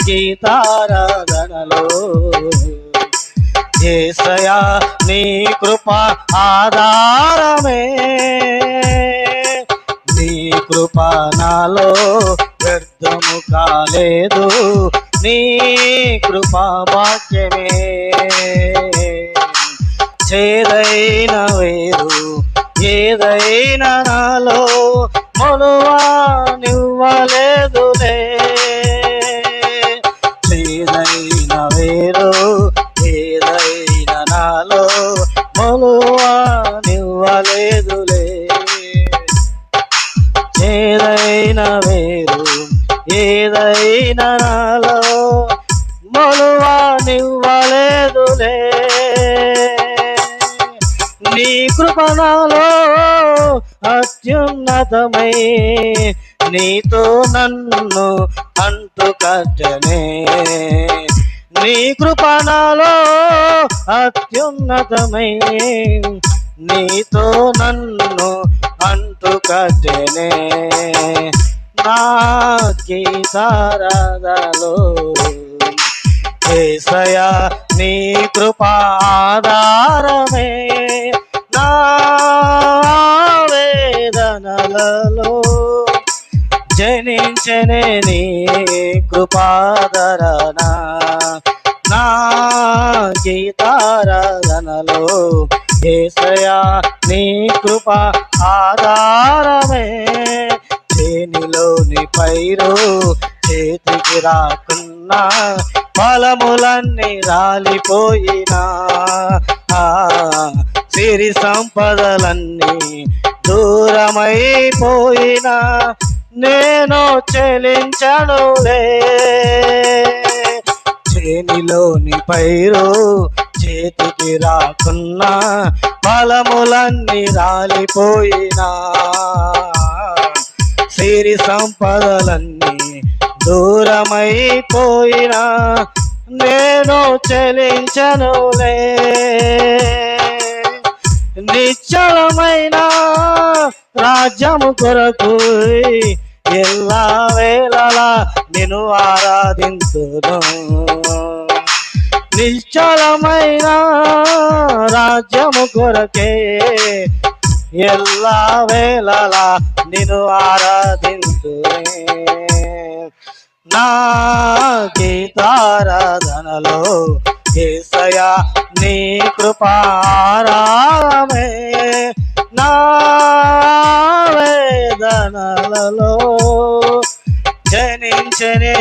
గీతారాధనలో యేసయ్యా నీ కృప ఆధారమే, నీ కృప నాలో వ్యర్థము కాలేదు, నీ కృప వాక్యమే చేదైన వేరు ఏదైనా నాలో మొలువా నివ్వలేదులే, చేదైన వేరు ఏదైనా నాలో మొలువా నివ్వలేదులే, చేదైన వేరు ఏదైనా నాలో మొలువా నివ్వలేదులే, నీ కృప నాలో అత్యున్నతమై నీతో నన్ను అంటుకట్టనే, నీ కృప నాలో అత్యున్నతమై నీతో నన్ను అంటుకట్టనే, నా గీతారాధనలో యేసయ్యా నీ కృప ఆధారమే, నా వేదనలలో జనించనే నీ కృపాదరణ, నా గీతారాధనలో యేసయ్యా నీ కృప ఆధారమే, చేనిలోని పైరు చేతికి రాకున్నా ఫలములన్నీ రాలిపోయినా, సిరి సంపదలన్నీ దూరమైపోయినా నేను చెలించనులే, చేనిలోని పైరు చేతికి రాకున్నా ఫలములన్నీ రాలిపోయినా, సిరి సంపదలన్నీ దూరమైపోయినా నేను చెలించనులే, నిశ్చలమైన రాజ్యము కొరకు ఎల్లా వేళలా నిన్ను ఆరాధింతును, నిశ్చలమైన రాజ్యము కొరకే ఎల్లా వేళలా నిన్ను ఆరాధింతునే, నా గీతారాధనలో యేసయ్యా నీ కృప ఆధారమే, నా వేదనలలో జనించనే